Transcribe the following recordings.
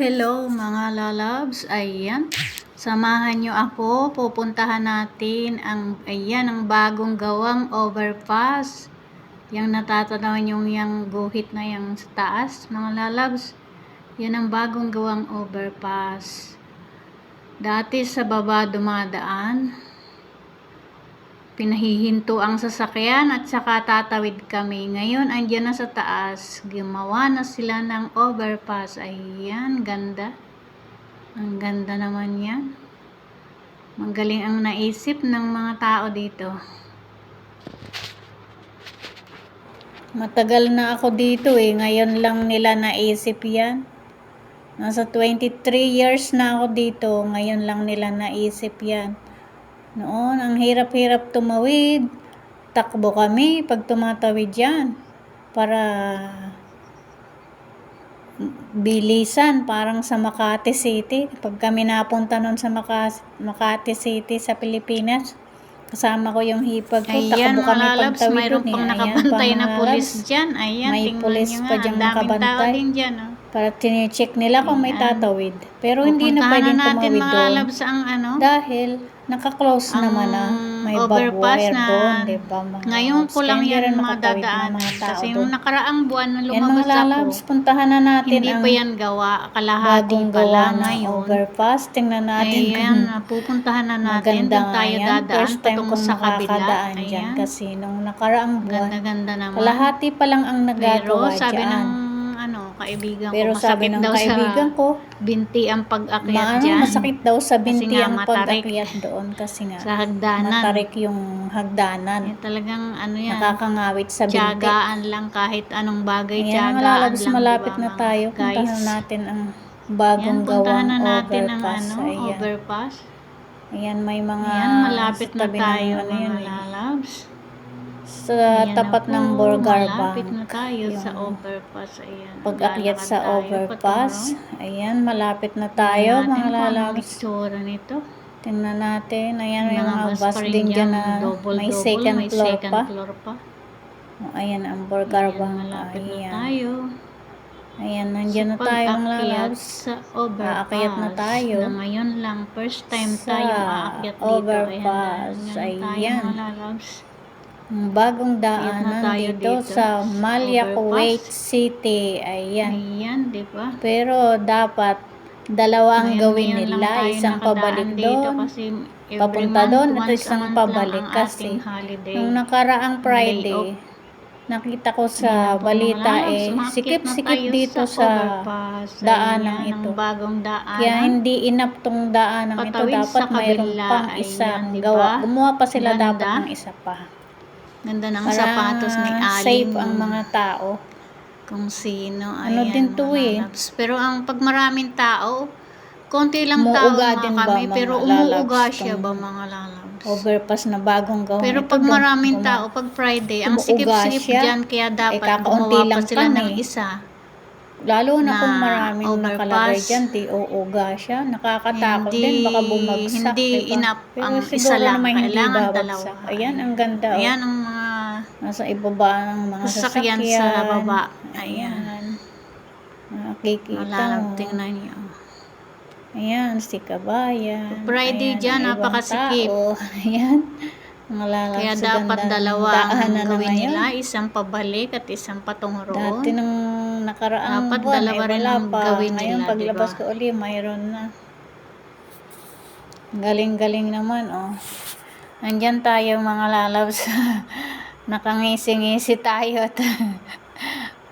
Hello mga lalabs. Ayan. Samahan nyo ako. Pupuntahan natin ang bagong gawang overpass. Yang natatanaw nyo yung guhit na yung sa taas, mga lalabs. Yan ang bagong gawang overpass. Dati sa baba dumadaan. Pinahihinto ang sasakyan at saka tatawid kami. Ngayon, andyan na sa taas. Gumawa na sila ng overpass. Ayan, ganda. Ang ganda naman yan. Magaling ang naisip ng mga tao dito. Matagal na ako dito Ngayon lang nila naisip yan. Nasa 23 years na ako dito. Ngayon lang nila naisip yan. Noon, ang hirap-hirap tumawid. Takbo kami pag tumatawid yan. Para bilisan, parang sa Makati City. Pag kami napunta noon sa Makati City sa Pilipinas, kasama ko yung hipag ko. Takbo kami pagtawid mayroon pang nakabantay na pulis dyan. Ayan, may pulis pa dyan nakabantay. Din dyan, oh. Para tine-check nila kung may tatawid. Pero hindi na pwedeng tumawid doon. Dahil naka-close naman may barbed wire doon, diba? Ngayon ko lang yan madadaan. Kasi yung nakaraang buwan na lumabas ako, puntahan na natin hindi ang pa yan gawa. Kalahati pa lang ngayon. Overpass. Tingnan natin kung pupuntahan na natin. Doon tayo dadaan. First time kong makakadaan dyan. Kasi nung nakaraang buwan, ganda-ganda naman. kalahati pa lang ang nagagawa dyan. Sabi ng kaibigan pero ko, sabi ng kaibigan ko, binti ang pag-akyat dyan. Masakit daw sa binti ang matarik pag-akyat doon kasi nga sa hagdanan. Matarik yung hagdanan. Talagang yan. Nakakangawit sa binti. Tiyagaan lang kahit anong bagay. Tiyagaan lang. Malapit na tayo. Puntahan natin ang bagong gawang overpass. Overpass. Ayan, may mga malapit na tayo mga lalabs. Sa tapat ng Burger Bank. Malapit na tayo sa overpass. Ayan. Pag-akyat sa overpass. Ayan, malapit na tayo mga lalabs. Nito. Tingnan natin. Ayan, may mga bus din dyan na may second floor pa. Ayan, ang Burger Bank. Malapit na tayo. Ayan, nandyan na tayo mga lalabs. Sa overpass. Aakyat na tayo. Na ngayon lang, first time tayo aakyat dito. Overpass. Ayan. Mga lalabs. Bagong daanan dito sa Malya, Kuwait City. Ayan, di ba? Pero dapat dalawang gawin nila, isang pabalik doon, papunta doon, at isang pabalik kasi nung nakaraang Friday, nakita ko sa balita sikip-sikip dito sa daanang ito. Kaya hindi enough tong daanang ito, dapat mayroon pang isang gawa. Gumawa pa sila dapat ng isa pa. Ganda ng sapatos ni Aling. Safe ang mga tao. Kung sino. Din to Pero pag maraming tao, konti lang tao kami. Pero umuuga siya ba mga lalabs? Overpass na bagong gawin. Pero pag maraming tao, pag Friday, ang sikip-sikip dyan. Kaya dapat gumawa pa sila ng isa. Lalo na kung maraming nakalagay dyan, uuga siya. Nakakatakot din, baka bumagsak. Hindi enough ang isa lang. Kailangan dalawa. Ayan, ang ganda. Ayan ang mga nasa ibaba ng mga sasakyan. Sa baba. Ayan. Nakikita mo. Tingnan niyo. Ayan, si Kabayan. Friday dyan, napakasikip. Ayan. Kaya dapat dalawa ang gawin nila, isang pabalik at isang patungo roon. Dati nung nakaraang dapat buwan, dalawa rin ang gawin nila. Ngayon, paglabas ko uli, mayroon na. Galing-galing naman, Nandyan tayo mga lalabs. Nakangisi-ngisi tayo at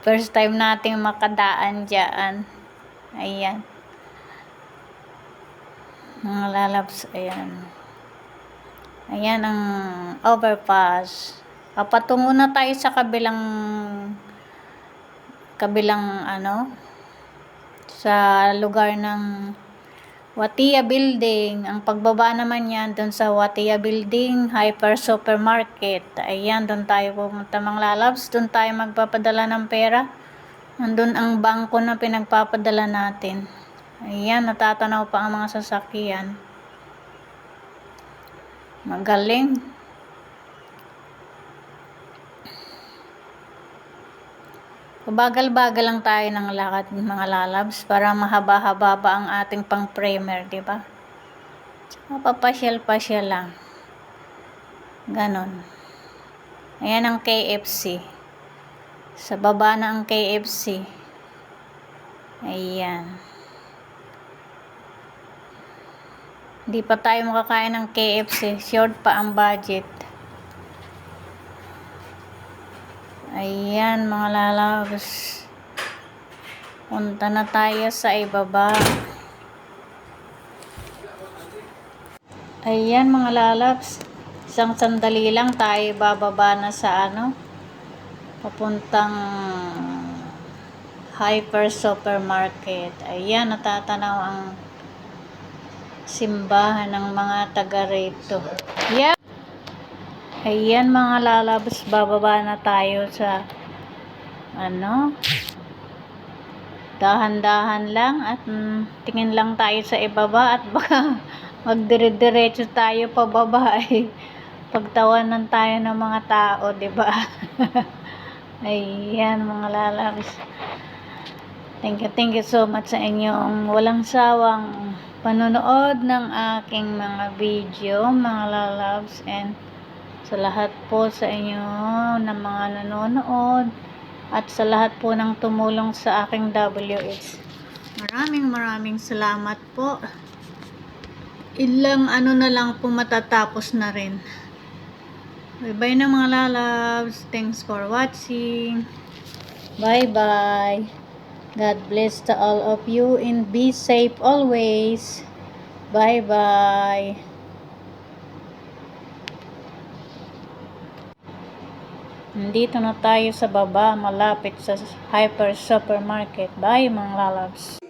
first time nating makadaan dyan. Ayan. Mga lalabs, ayan. Ayan ang overpass. Papatungo na tayo sa kabilang sa lugar ng Watia Building. Ang pagbaba naman yan doon sa Watia Building, Hyper Supermarket. Ayan, doon tayo pumunta mga lalabs. Doon tayo magpapadala ng pera. Nandun ang bangko na pinagpapadala natin. Ayan, natatanaw pa ang mga sasakyan. Magaling. Bagal-bagal lang tayo ng lakad mga lalabs para mahaba-haba ba ang ating pang-primer, di ba? Papasyal-pasyal lang. Ganon. Ayan ang KFC. Sa baba na ang KFC. Ayan. Hindi pa tayo makakain ng KFC. Short pa ang budget. Ayan mga lalabs. Punta na tayo sa ibaba. Ayan mga lalabs. Isang sandali lang tayo bababa na sa papuntang Hyper Supermarket. Ayan, natatanaw ang simbahan ng mga taga rito. Yeah. Ayan mga lalabs, bababa na tayo sa dahan-dahan lang at tingin lang tayo sa ibaba at baka magdire-diretso tayo pababa pagtawanan tayo ng mga tao, di ba? Ayan mga lalabs. Thank you so much sa inyong walang sawang panonood ng aking mga video, mga lalabs, and sa lahat po sa inyo na mga nanonood at sa lahat po ng tumulong sa aking WH. Maraming salamat po. Ilang na lang po matatapos na rin. Bye na mga lalabs. Thanks for watching. Bye. God bless to all of you and be safe always. Bye. Nandito na tayo sa baba, malapit sa Hyper Supermarket. Bye mga lalabs.